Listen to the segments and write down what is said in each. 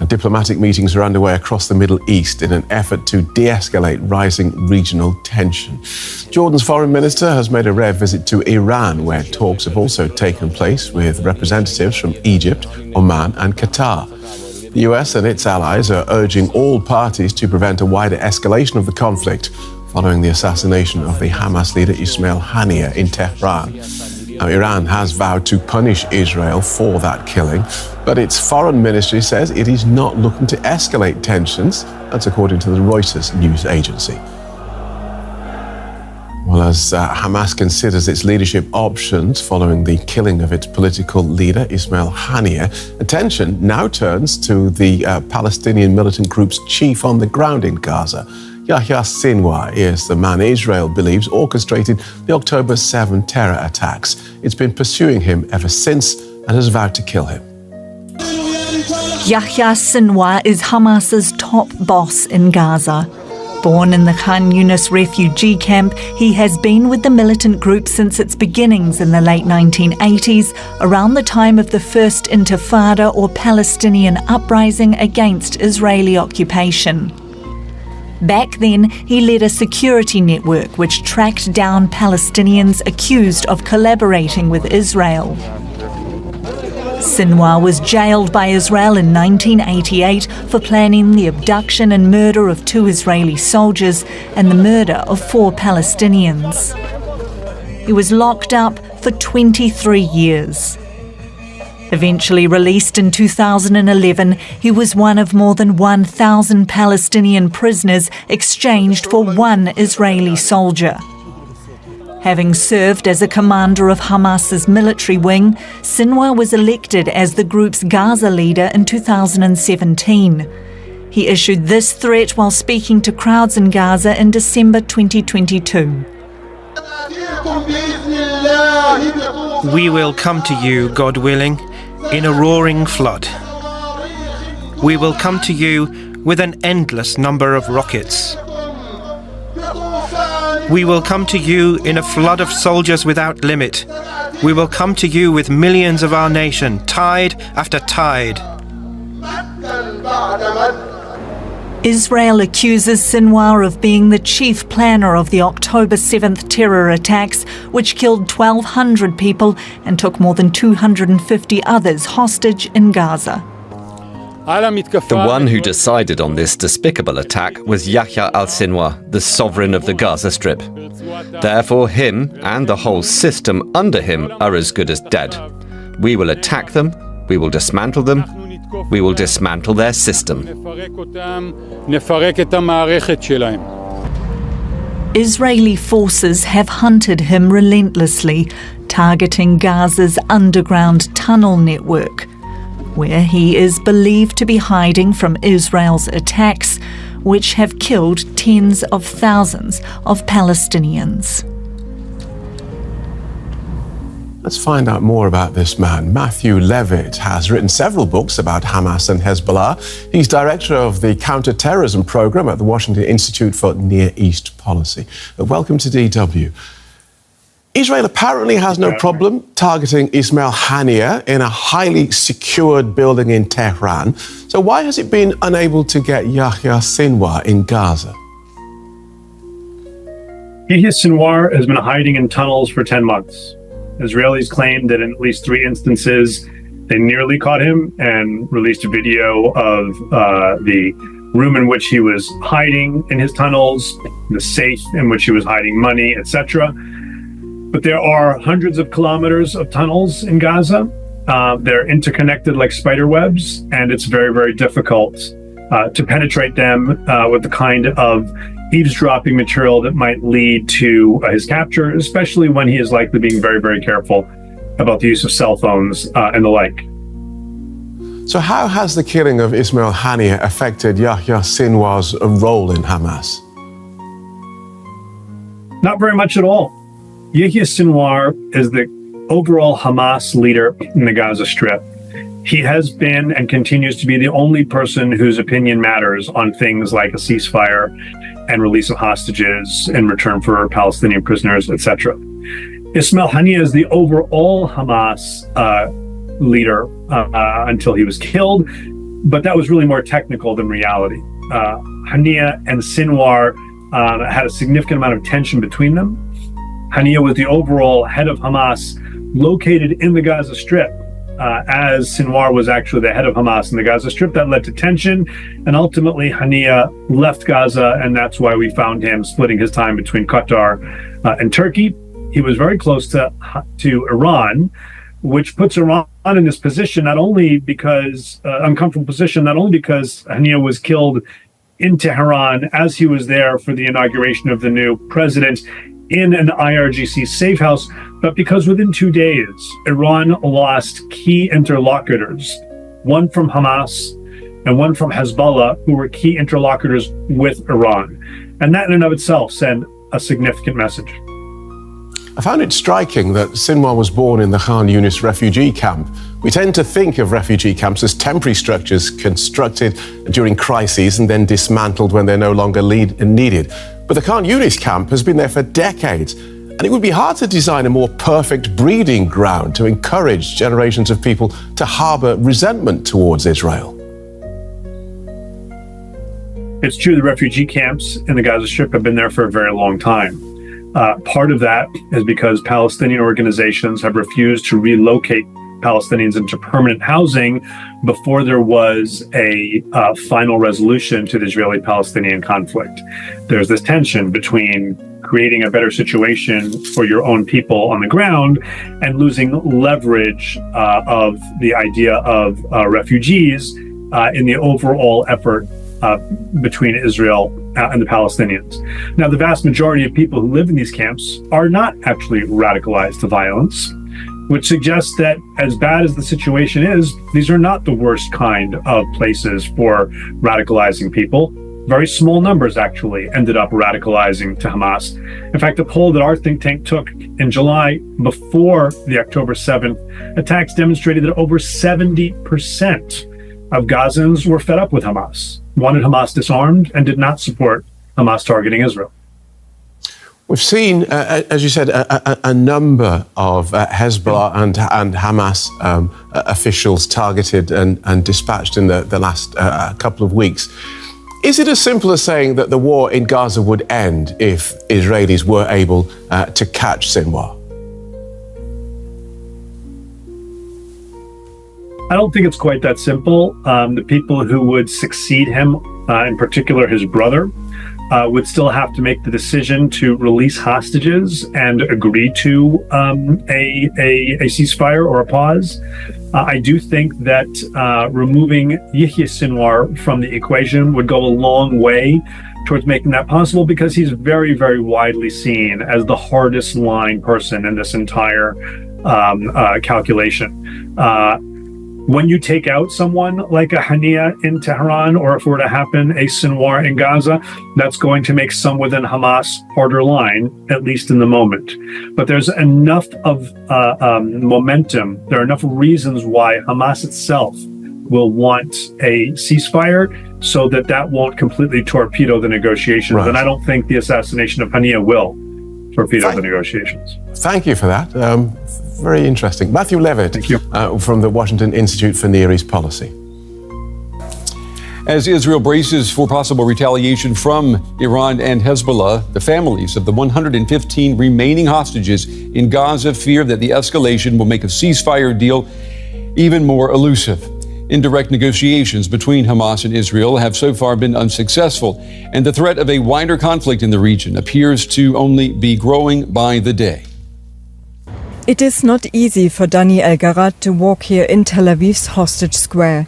Diplomatic meetings are underway across the Middle East in an effort to de-escalate rising regional tension. Jordan's foreign minister has made a rare visit to Iran, where talks have also taken place with representatives from Egypt, Oman and Qatar. The US and its allies are urging all parties to prevent a wider escalation of the conflict following the assassination of the Hamas leader Ismail Haniyeh in Tehran. Now, Iran has vowed to punish Israel for that killing, but its foreign ministry says it is not looking to escalate tensions. That's according to the Reuters news agency. Well, as Hamas considers its leadership options following the killing of its political leader, Ismail Haniyeh, attention now turns to the Palestinian militant group's chief on the ground in Gaza. Yahya Sinwar is the man Israel believes orchestrated the October 7 terror attacks. It's been pursuing him ever since and has vowed to kill him. Yahya Sinwar is Hamas's top boss in Gaza. Born in the Khan Yunis refugee camp, he has been with the militant group since its beginnings in the late 1980s, around the time of the First Intifada or Palestinian uprising against Israeli occupation. Back then, he led a security network which tracked down Palestinians accused of collaborating with Israel. Sinwar was jailed by Israel in 1988 for planning the abduction and murder of 2 Israeli soldiers and the murder of 4 Palestinians. He was locked up for 23 years. Eventually released in 2011, he was one of more than 1,000 Palestinian prisoners exchanged for 1 Israeli soldier. Having served as a commander of Hamas's military wing, Sinwar was elected as the group's Gaza leader in 2017. He issued this threat while speaking to crowds in Gaza in December 2022. We will come to you, God willing, in a roaring flood. We will come to you with an endless number of rockets. We will come to you in a flood of soldiers without limit. We will come to you with millions of our nation, tide after tide. Israel accuses Sinwar of being the chief planner of the October 7th terror attacks, which killed 1,200 people and took more than 250 others hostage in Gaza. The one who decided on this despicable attack was Yahya al-Sinwar, the sovereign of the Gaza Strip. Therefore, him and the whole system under him are as good as dead. We will attack them, we will dismantle them, we will dismantle their system. Israeli forces have hunted him relentlessly, targeting Gaza's underground tunnel network, where he is believed to be hiding from Israel's attacks, which have killed tens of thousands of Palestinians. Let's find out more about this man. Matthew Levitt has written several books about Hamas and Hezbollah. He's director of the counter-terrorism program at the Washington Institute for Near East Policy. Welcome to DW. Israel apparently has no problem targeting Ismail Haniyeh in a highly secured building in Tehran. So why has it been unable to get Yahya Sinwar in Gaza? Yahya Sinwar has been hiding in tunnels for 10 months. Israelis claimed that in at least 3 instances they nearly caught him and released a video of the room in which he was hiding in his tunnels, the safe in which he was hiding money, etc. But there are hundreds of kilometers of tunnels in Gaza. They're interconnected like spider webs, and it's very, very difficult to penetrate them with the kind of eavesdropping material that might lead to his capture, especially when he is likely being very, very careful about the use of cell phones and the like. So how has the killing of Ismail Haniyeh affected Yahya Sinwar's role in Hamas? Not very much at all. Yahya Sinwar is the overall Hamas leader in the Gaza Strip. He has been and continues to be the only person whose opinion matters on things like a ceasefire and release of hostages in return for Palestinian prisoners, etc. Ismail Haniyeh is the overall Hamas leader until he was killed. But that was really more technical than reality. Haniya and Sinwar had a significant amount of tension between them. Haniya was the overall head of Hamas, located in the Gaza Strip, as Sinwar was actually the head of Hamas in the Gaza Strip. That led to tension, and ultimately Haniya left Gaza, and that's why we found him splitting his time between Qatar and Turkey. He was very close to Iran, which puts Iran in this position, not only because uncomfortable position, not only because Haniya was killed in Tehran as he was there for the inauguration of the new president in an IRGC safe house, but because within 2 days, Iran lost key interlocutors, one from Hamas and one from Hezbollah, who were key interlocutors with Iran. And that in and of itself sent a significant message. I found it striking that Sinwar was born in the Khan Yunis refugee camp. We tend to think of refugee camps as temporary structures constructed during crises and then dismantled when they're no longer needed. But the Khan Yunis camp has been there for decades, and it would be hard to design a more perfect breeding ground to encourage generations of people to harbour resentment towards Israel. It's true, the refugee camps in the Gaza Strip have been there for a very long time. Part of that is because Palestinian organizations have refused to relocate Palestinians into permanent housing before there was a final resolution to the Israeli-Palestinian conflict. There's this tension between creating a better situation for your own people on the ground and losing leverage of the idea of refugees in the overall effort between Israel and the Palestinians. Now, the vast majority of people who live in these camps are not actually radicalized to violence, which suggests that as bad as the situation is, these are not the worst kind of places for radicalizing people. Very small numbers actually ended up radicalizing to Hamas. In fact, a poll that our think tank took in July before the October 7th attacks demonstrated that over 70% of Gazans were fed up with Hamas, wanted Hamas disarmed, and did not support Hamas targeting Israel. We've seen, as you said, a number of Hezbollah and Hamas officials targeted and dispatched in the last couple of weeks. Is it as simple as saying that the war in Gaza would end if Israelis were able to catch Sinwar? I don't think it's quite that simple. The people who would succeed him, in particular his brother, would still have to make the decision to release hostages and agree to a ceasefire or a pause. I do think that removing Yahya Sinwar from the equation would go a long way towards making that possible, because he's very, very widely seen as the hardest line person in this entire calculation. When you take out someone like a Haniya in Tehran, or if it were to happen, a Sinwar in Gaza, that's going to make some within Hamas harder line, at least in the moment. But there's enough of momentum, there are enough reasons why Hamas itself will want a ceasefire so that won't completely torpedo the negotiations. Right. And I don't think the assassination of Haniya will torpedo the negotiations. Thank you for that. Very interesting. Matthew Levitt from the Washington Institute for Near East Policy. As Israel braces for possible retaliation from Iran and Hezbollah, the families of the 115 remaining hostages in Gaza fear that the escalation will make a ceasefire deal even more elusive. Indirect negotiations between Hamas and Israel have so far been unsuccessful, and the threat of a wider conflict in the region appears to only be growing by the day. It is not easy for Dani El-Garat to walk here in Tel Aviv's Hostage Square.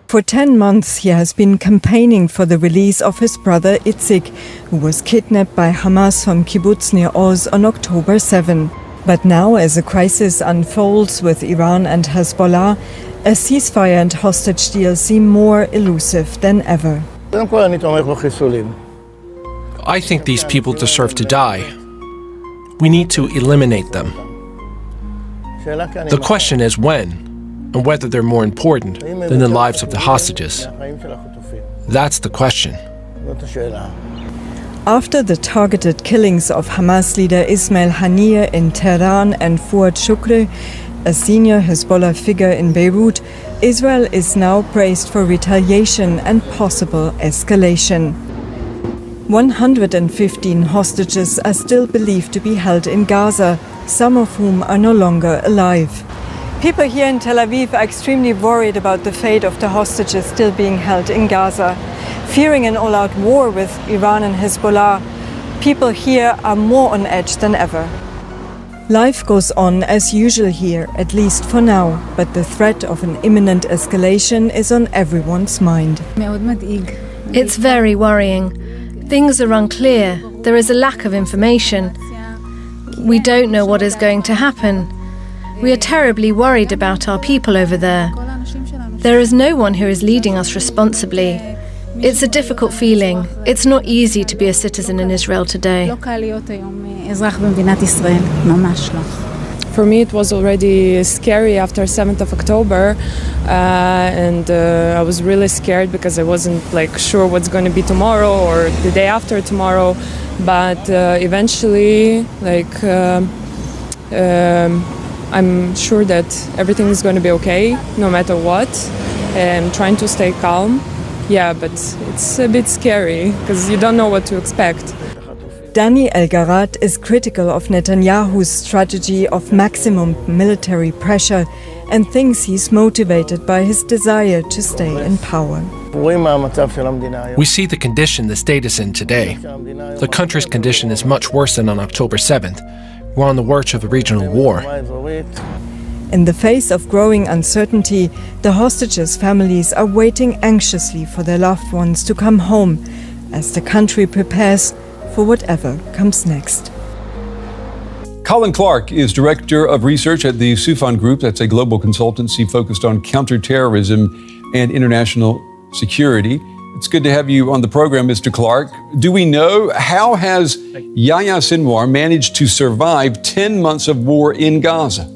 For 10 months, he has been campaigning for the release of his brother Itzik, who was kidnapped by Hamas from Kibbutz Nir Oz on October 7. But now, as the crisis unfolds with Iran and Hezbollah, a ceasefire and hostage deal seem more elusive than ever. I think these people deserve to die. We need to eliminate them. The question is when, and whether they're more important than the lives of the hostages. That's the question. After the targeted killings of Hamas leader Ismail Haniyeh in Tehran and Fuad Shukri, A senior Hezbollah figure in Beirut, Israel is now praised for retaliation and possible escalation. 115 hostages are still believed to be held in Gaza, some of whom are no longer alive. People here in Tel Aviv are extremely worried about the fate of the hostages still being held in Gaza. Fearing an all-out war with Iran and Hezbollah, people here are more on edge than ever. Life goes on as usual here, at least for now, but the threat of an imminent escalation is on everyone's mind. It's very worrying. Things are unclear. There is a lack of information. We don't know what is going to happen. We are terribly worried about our people over there. There is no one who is leading us responsibly. It's a difficult feeling. It's not easy to be a citizen in Israel today. For me, it was already scary after 7th of October, and I was really scared because I wasn't sure what's going to be tomorrow or the day after tomorrow. But eventually, I'm sure that everything is going to be okay, no matter what. And trying to stay calm. Yeah, but it's a bit scary because you don't know what to expect. Dani El-Garat is critical of Netanyahu's strategy of maximum military pressure and thinks he's motivated by his desire to stay in power. We see the condition the state is in today. The country's condition is much worse than on October 7th. We're on the verge of a regional war. In the face of growing uncertainty, the hostages' families are waiting anxiously for their loved ones to come home as the country prepares for whatever comes next. Colin Clark is Director of Research at the Sufan Group. That's a global consultancy focused on counterterrorism and international security. It's good to have you on the program, Mr. Clark. Do we know how has Yahya Sinwar managed to survive 10 months of war in Gaza?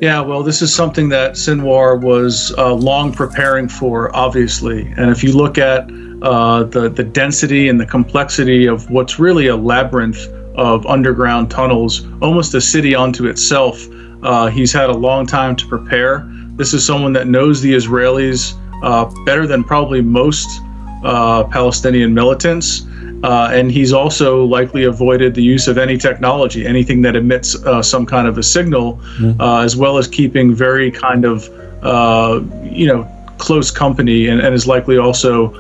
Yeah, well, this is something that Sinwar was long preparing for, obviously. And if you look at the density and the complexity of what's really a labyrinth of underground tunnels, almost a city unto itself, he's had a long time to prepare. This is someone that knows the Israelis better than probably most Palestinian militants. And he's also likely avoided the use of any technology, anything that emits some kind of a signal, as well as keeping very kind of, close company, and is likely also,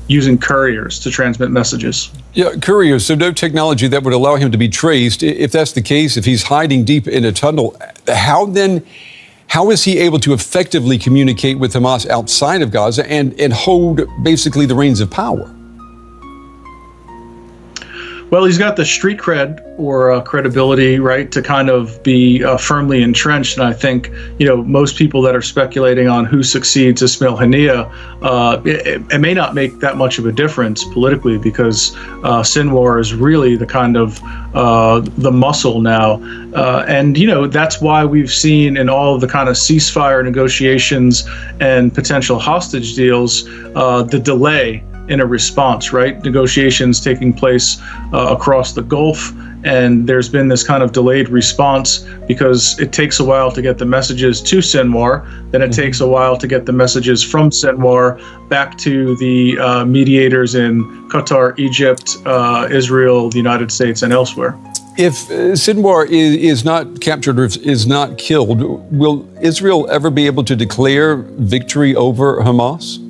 using couriers to transmit messages. Yeah, couriers, so no technology that would allow him to be traced. If that's the case, if he's hiding deep in a tunnel, how is he able to effectively communicate with Hamas outside of Gaza and hold basically the reins of power? Well, he's got the street cred or credibility, right, to kind of be firmly entrenched. And I think, most people that are speculating on who succeeds Ismail Haniyeh, it may not make that much of a difference politically because Sinwar is really the kind of the muscle now. And that's why we've seen in all of the kind of ceasefire negotiations and potential hostage deals, the delay in a response, right? Negotiations taking place across the Gulf, and there's been this kind of delayed response because it takes a while to get the messages to Sinwar, then it takes a while to get the messages from Sinwar back to the mediators in Qatar, Egypt, Israel, the United States, and elsewhere. If Sinwar is not captured or is not killed, will Israel ever be able to declare victory over Hamas?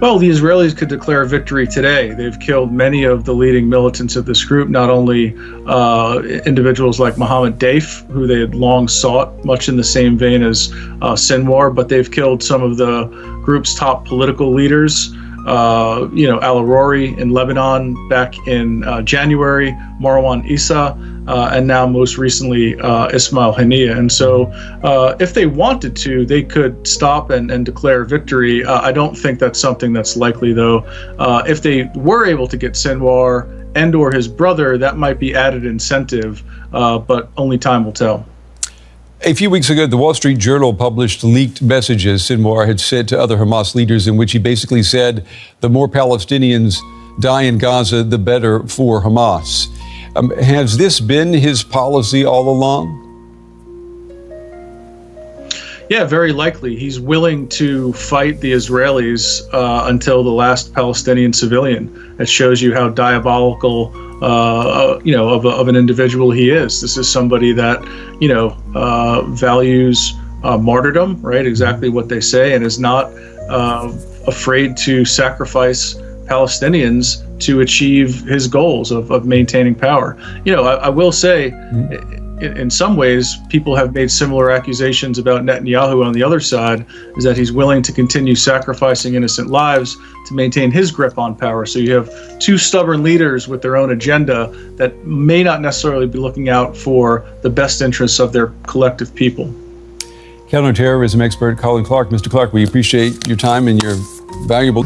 Well, the Israelis could declare victory today. They've killed many of the leading militants of this group, not only individuals like Mohammed Deif, who they had long sought, much in the same vein as Sinwar, but they've killed some of the group's top political leaders. Al-Aruri in Lebanon back in January, Marwan Issa, and now most recently Ismail Haniyeh. And so if they wanted to, they could stop and declare victory. I don't think that's something that's likely, though. If they were able to get Sinwar and or his brother, that might be added incentive, but only time will tell. A few weeks ago, the Wall Street Journal published leaked messages Sinwar had said to other Hamas leaders in which he basically said, the more Palestinians die in Gaza, the better for Hamas. Has this been his policy all along? Yeah, very likely. He's willing to fight the Israelis until the last Palestinian civilian. It shows you how diabolical, of an individual he is. This is somebody that, values martyrdom, right? Exactly what they say, and is not afraid to sacrifice Palestinians to achieve his goals of maintaining power. I will say, in some ways, people have made similar accusations about Netanyahu on the other side, is that he's willing to continue sacrificing innocent lives to maintain his grip on power. So you have two stubborn leaders with their own agenda that may not necessarily be looking out for the best interests of their collective people. Counterterrorism expert Colin Clark. Mr. Clark, we appreciate your time and your valuable